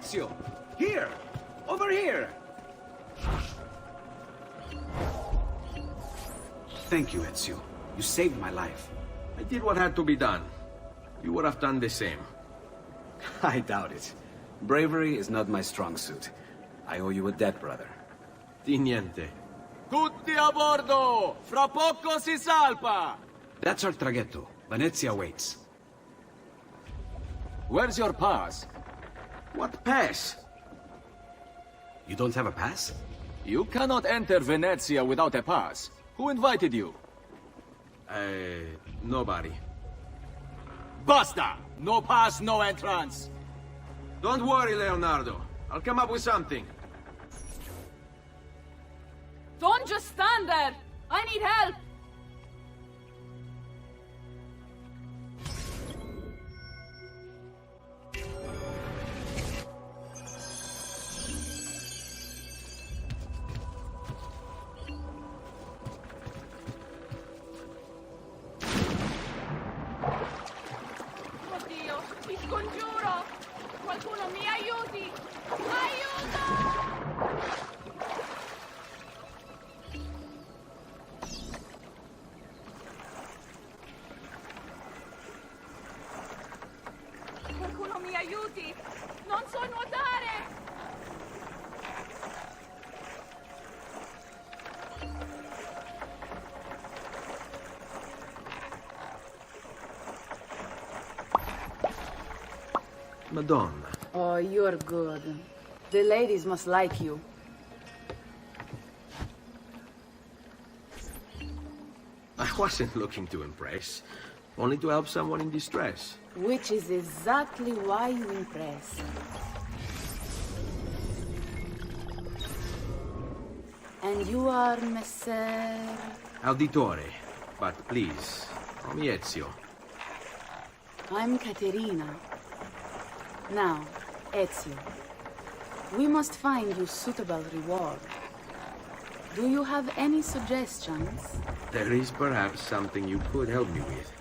Ezio! Here! Over here! Thank you, Ezio. You saved my life. I did what had to be done. You would have done the same. I doubt it. Bravery is not my strong suit. I owe you a debt, brother. Di niente. Tutti a bordo! Fra poco si salpa! That's our traghetto. Venezia waits. Where's your pass? What pass? You don't have a pass? You cannot enter Venezia without a pass. Who invited you? Nobody. Basta! No pass, no entrance! Don't worry, Leonardo. I'll come up with something. Don't just stand there! I need help! Oddio, ti scongiuro! Qualcuno mi aiuti! Aiuto! Qualcuno mi aiuti! Non so nuotare! Madonna. Oh, you're good. The ladies must like you. I wasn't looking to impress. Only to help someone in distress. Which is exactly why you impress. And you are Messer... Auditore. But please, call me Ezio. I'm Caterina. Now, Ezio, we must find you suitable reward. Do you have any suggestions? There is perhaps something you could help me with.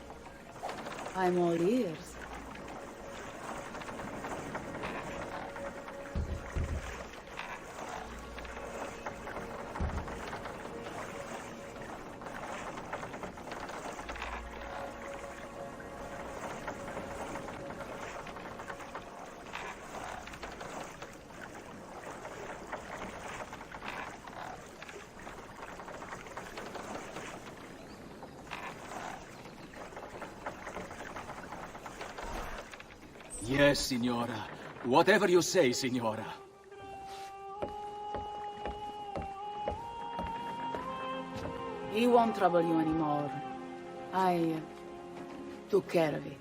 I'm all ears. Yes, signora. Whatever you say, signora. He won't trouble you anymore. I took care of it.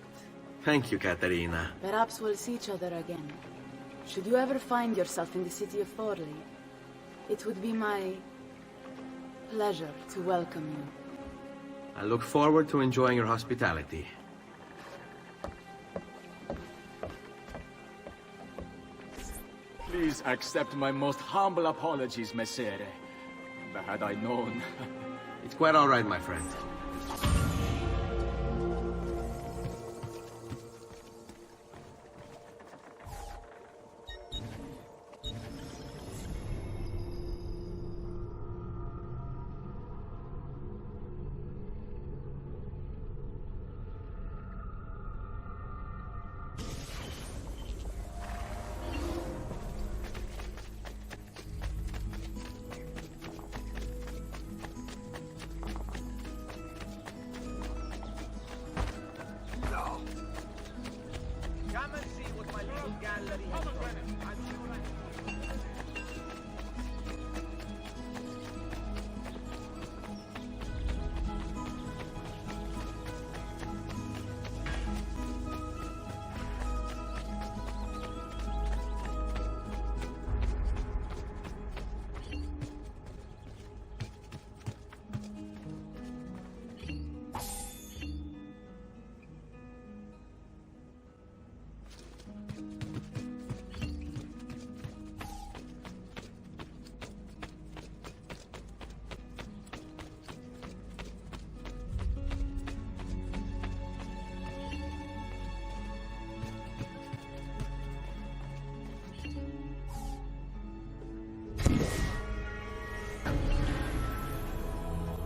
Thank you, Caterina. Perhaps we'll see each other again. Should you ever find yourself in the city of Forli, it would be my pleasure to welcome you. I look forward to enjoying your hospitality. Please accept my most humble apologies, Messere. Had I known... It's quite all right, my friend.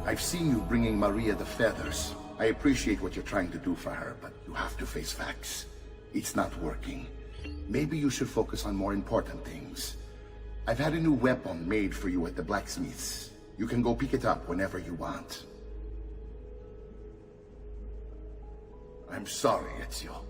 I've seen you bringing Maria the feathers. I appreciate what you're trying to do for her, but you have to face facts. It's not working. Maybe you should focus on more important things. I've had a new weapon made for you at the blacksmith's. You can go pick it up whenever you want. I'm sorry, Ezio.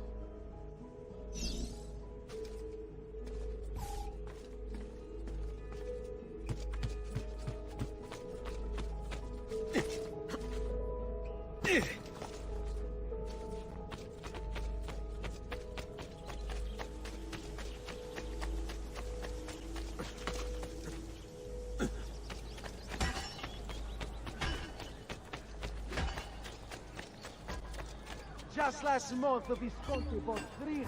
Just last month, the Visconti bought 3.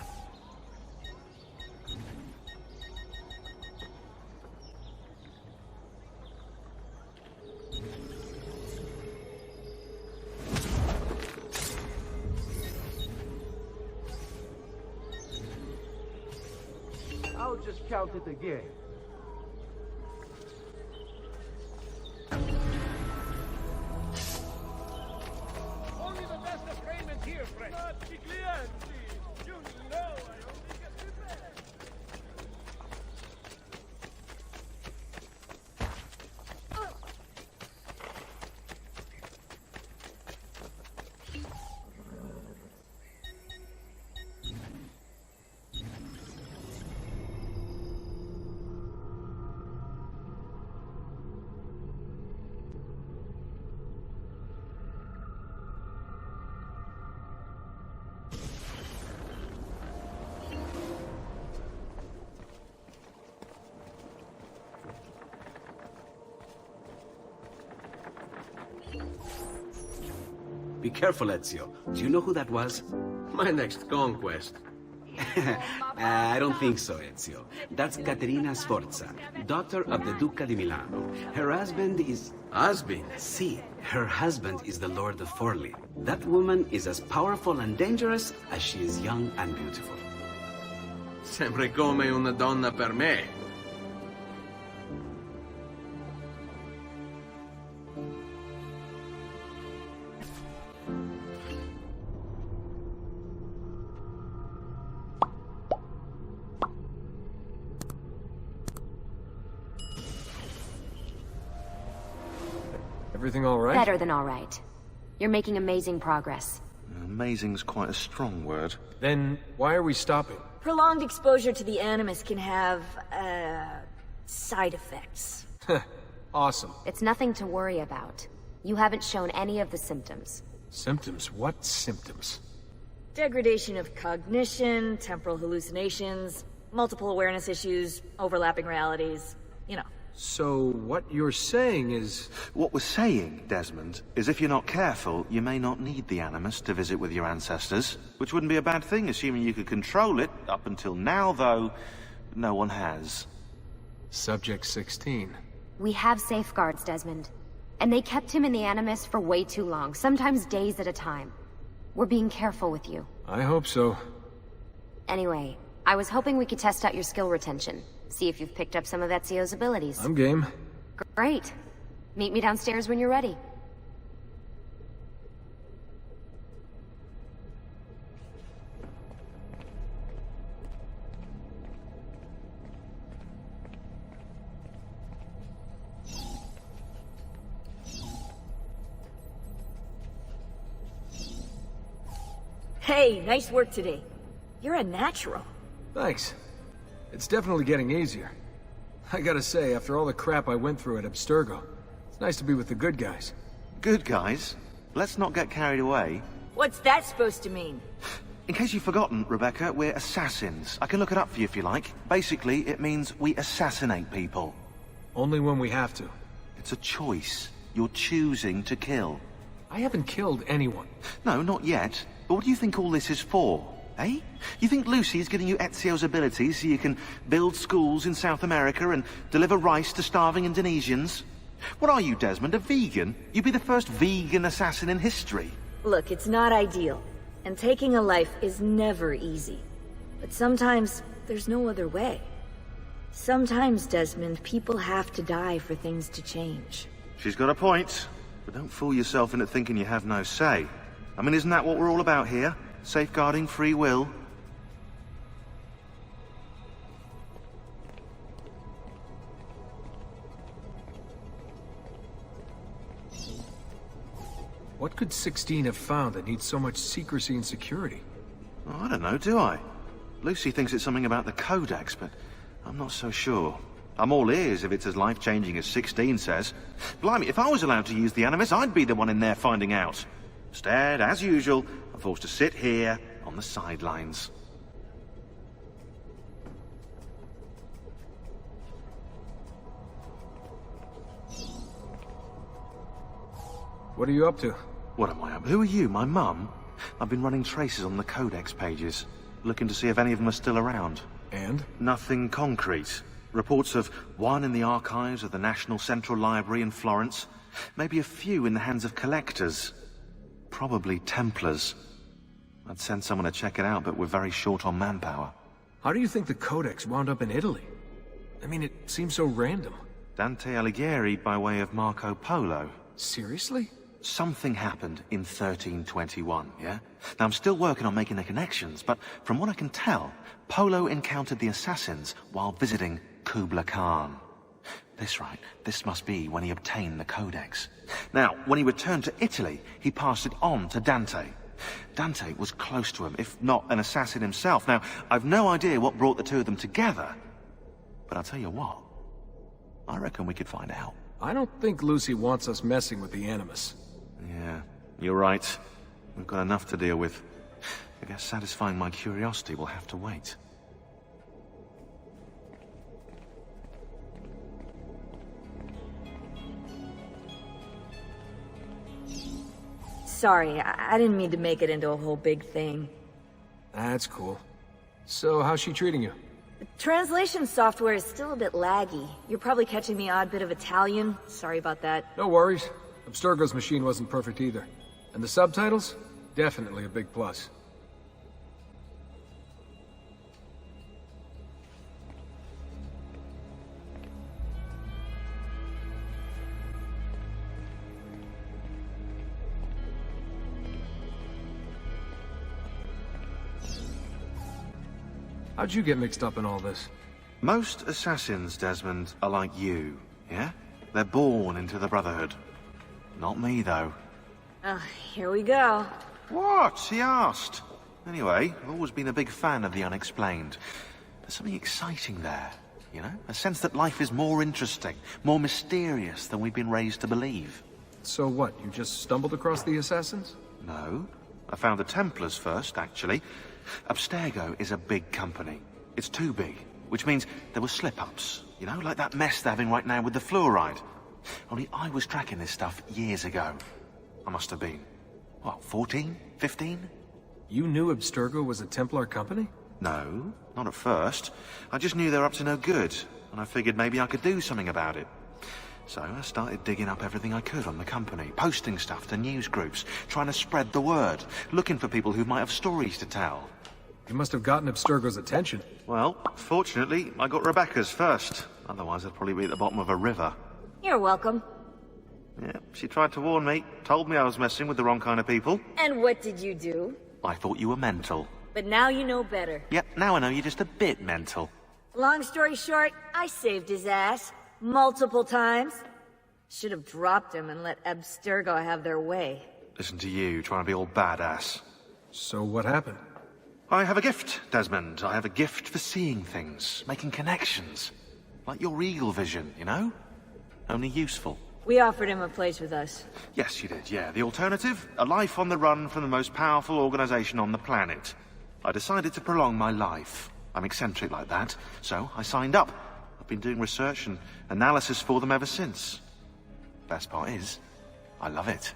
I'll just count it again. Only the best of payment here, friend. You know I only get the best. Be careful, Ezio. Do you know who that was? My next conquest. I don't think so, Ezio. That's Caterina Sforza, daughter of the Duca di Milano. Her husband is... Husband? See, her husband is the Lord of Forli. That woman is as powerful and dangerous as she is young and beautiful. Sempre come una donna per me. Everything all right? Better than all right. You're making amazing progress. Amazing's quite a strong word. Then why are we stopping? Prolonged exposure to the Animus can have, side effects. Awesome. It's nothing to worry about. You haven't shown any of the symptoms. Symptoms? What symptoms? Degradation of cognition, temporal hallucinations, multiple awareness issues, overlapping realities, you know. So what you're saying is... What we're saying, Desmond, is if you're not careful, you may not need the Animus to visit with your ancestors. Which wouldn't be a bad thing, assuming you could control it. Up until now, though, no one has. Subject 16. We have safeguards, Desmond. And they kept him in the Animus for way too long, sometimes days at a time. We're being careful with you. I hope so. Anyway, I was hoping we could test out your skill retention. See if you've picked up some of Ezio's abilities. I'm game. Great. Meet me downstairs when you're ready. Hey, nice work today. You're a natural. Thanks. It's definitely getting easier. I gotta say, after all the crap I went through at Abstergo, it's nice to be with the good guys. Good guys? Let's not get carried away. What's that supposed to mean? In case you've forgotten, Rebecca, we're assassins. I can look it up for you if you like. Basically, it means we assassinate people. Only when we have to. It's a choice. You're choosing to kill. I haven't killed anyone. No, not yet. But what do you think all this is for? Eh? You think Lucy's giving you Ezio's abilities so you can build schools in South America and deliver rice to starving Indonesians? What are you, Desmond, a vegan? You'd be the first vegan assassin in history. Look, it's not ideal, and taking a life is never easy. But sometimes, there's no other way. Sometimes, Desmond, people have to die for things to change. She's got a point. But don't fool yourself into thinking you have no say. I mean, isn't that what we're all about here? Safeguarding free will? What could 16 have found that needs so much secrecy and security? Oh, I don't know, do I? Lucy thinks it's something about the Codex, but I'm not so sure. I'm all ears if it's as life-changing as 16 says. Blimey, if I was allowed to use the Animus, I'd be the one in there finding out. Instead, as usual, I'm forced to sit here on the sidelines. What are you up to? What am I up? Who are you, my mum? I've been running traces on the Codex pages, looking to see if any of them are still around. And? Nothing concrete. Reports of one in the archives of the National Central Library in Florence. Maybe a few in the hands of collectors. Probably Templars. I'd send someone to check it out, but we're very short on manpower. How do you think the Codex wound up in Italy? I mean, it seems so random. Dante Alighieri by way of Marco Polo. Seriously? Something happened in 1321, yeah? Now, I'm still working on making the connections, but from what I can tell, Polo encountered the assassins while visiting Kubla Khan. This must be when he obtained the Codex. Now, when he returned to Italy, he passed it on to Dante. Dante was close to him, if not an assassin himself. Now, I've no idea what brought the two of them together, but I'll tell you what, I reckon we could find out. I don't think Lucy wants us messing with the Animus. Yeah, you're right. We've got enough to deal with. I guess satisfying my curiosity will have to wait. Sorry, I didn't mean to make it into a whole big thing. That's cool. So, how's she treating you? The translation software is still a bit laggy. You're probably catching the odd bit of Italian. Sorry about that. No worries. Abstergo's machine wasn't perfect either. And the subtitles? Definitely a big plus. How'd you get mixed up in all this? Most assassins, Desmond, are like you, yeah? They're born into the Brotherhood. Not me, though. Here we go. What? He asked. Anyway, I've always been a big fan of the unexplained. There's something exciting there, you know? A sense that life is more interesting, more mysterious than we've been raised to believe. So what, you just stumbled across the Assassins? No. I found the Templars first, actually. Abstergo is a big company. It's too big, which means there were slip-ups, you know, like that mess they're having right now with the fluoride. Only I was tracking this stuff years ago. I must have been, what, 14? 15? You knew Abstergo was a Templar company? No, not at first. I just knew they were up to no good, and I figured maybe I could do something about it. So I started digging up everything I could on the company, posting stuff to news groups, trying to spread the word, looking for people who might have stories to tell. You must have gotten Abstergo's attention. Well, fortunately, I got Rebecca's first. Otherwise, I'd probably be at the bottom of a river. You're welcome. Yeah, she tried to warn me, told me I was messing with the wrong kind of people. And what did you do? I thought you were mental. But now you know better. Yep, now I know you're just a bit mental. Long story short, I saved his ass. Multiple times. Should have dropped him and let Abstergo have their way. Listen to you, trying to be all badass. So what happened? I have a gift, Desmond. I have a gift for seeing things, making connections. Like your eagle vision, you know? Only useful. We offered him a place with us. Yes, you did, yeah. The alternative? A life on the run from the most powerful organization on the planet. I decided to prolong my life. I'm eccentric like that, so I signed up. I've been doing research and analysis for them ever since. Best part is, I love it.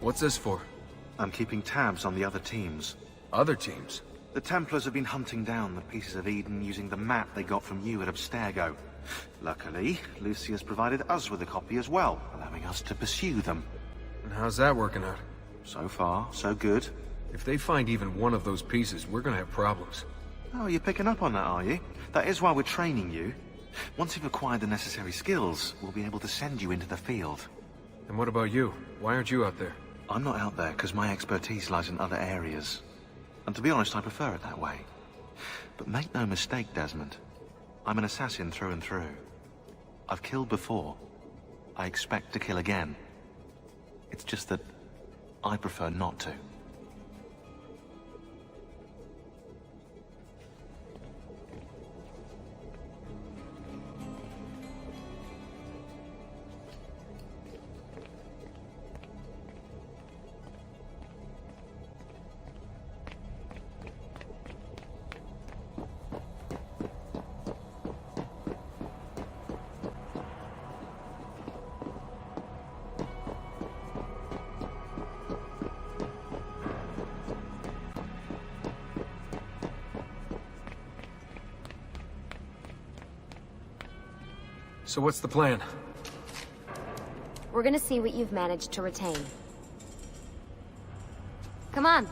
What's this for? I'm keeping tabs on the other teams. Other teams? The Templars have been hunting down the pieces of Eden using the map they got from you at Abstergo. Luckily, Lucy has provided us with a copy as well, allowing us to pursue them. And how's that working out? So far, so good. If they find even one of those pieces, we're gonna have problems. Oh, you're picking up on that, are you? That is why we're training you. Once you've acquired the necessary skills, we'll be able to send you into the field. And what about you? Why aren't you out there? I'm not out there because my expertise lies in other areas. And to be honest, I prefer it that way. But make no mistake, Desmond. I'm an assassin through and through. I've killed before. I expect to kill again. It's just that I prefer not to. So what's the plan? We're gonna see what you've managed to retain. Come on.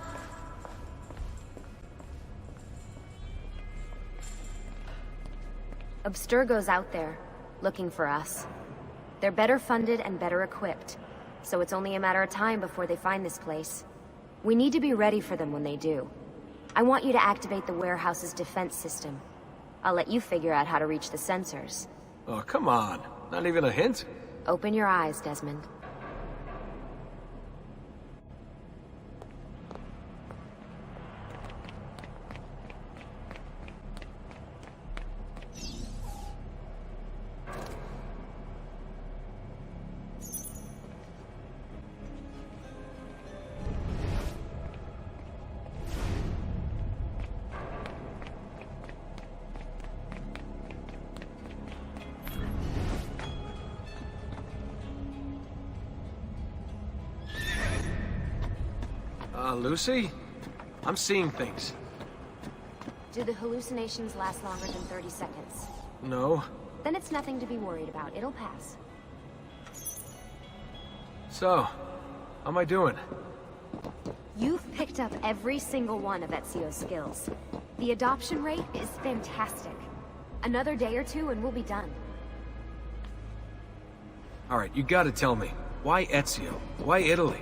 Abstergo's out there, looking for us. They're better funded and better equipped, so it's only a matter of time before they find this place. We need to be ready for them when they do. I want you to activate the warehouse's defense system. I'll let you figure out how to reach the sensors. Oh, come on. Not even a hint? Open your eyes, Desmond. Lucy? I'm seeing things. Do the hallucinations last longer than 30 seconds? No. Then it's nothing to be worried about. It'll pass. So, how am I doing? You've picked up every single one of Ezio's skills. The adoption rate is fantastic. Another day or two and we'll be done. Alright, you gotta tell me. Why Ezio? Why Italy?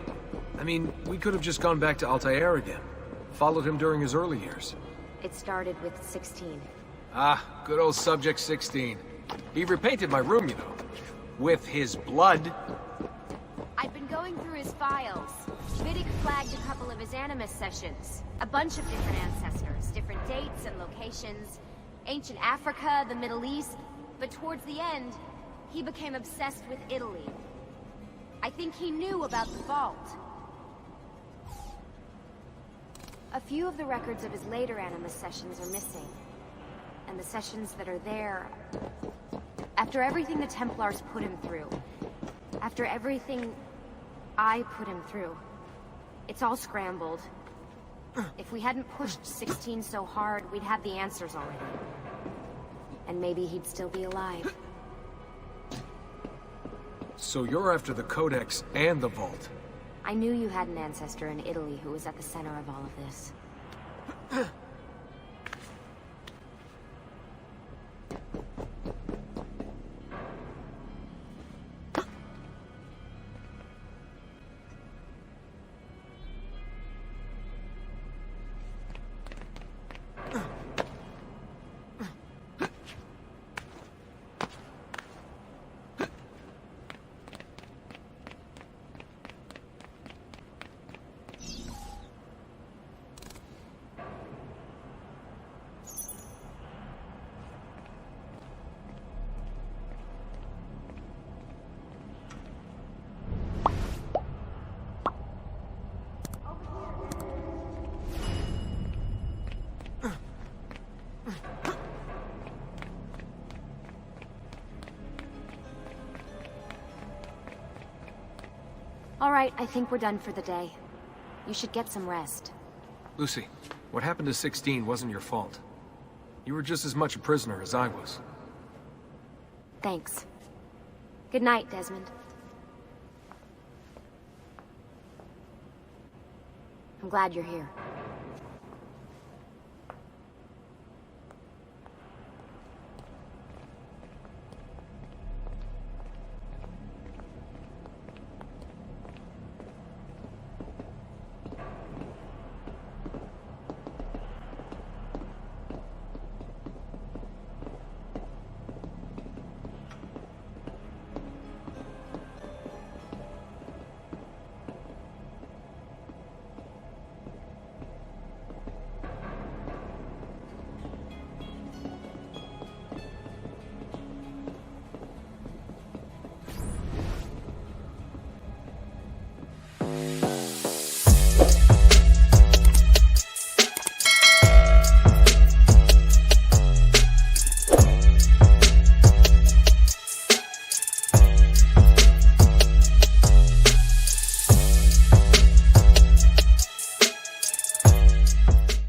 I mean, we could have just gone back to Altair again. Followed him during his early years. It started with 16. Ah, good old Subject 16. He repainted my room, you know. With his blood. I've been going through his files. Vidic flagged a couple of his Animus sessions. A bunch of different ancestors, different dates and locations. Ancient Africa, the Middle East. But towards the end, he became obsessed with Italy. I think he knew about the vault. A few of the records of his later Animus sessions are missing. And the sessions that are there... After everything the Templars put him through, after everything I put him through, it's all scrambled. If we hadn't pushed 16 so hard, we'd have the answers already. And maybe he'd still be alive. So you're after the Codex and the Vault? I knew you had an ancestor in Italy who was at the center of all of this. All right, I think we're done for the day. You should get some rest. Lucy, What happened to 16 wasn't your fault. You were just as much a prisoner as I was. Thanks. Good night, Desmond. I'm glad you're here.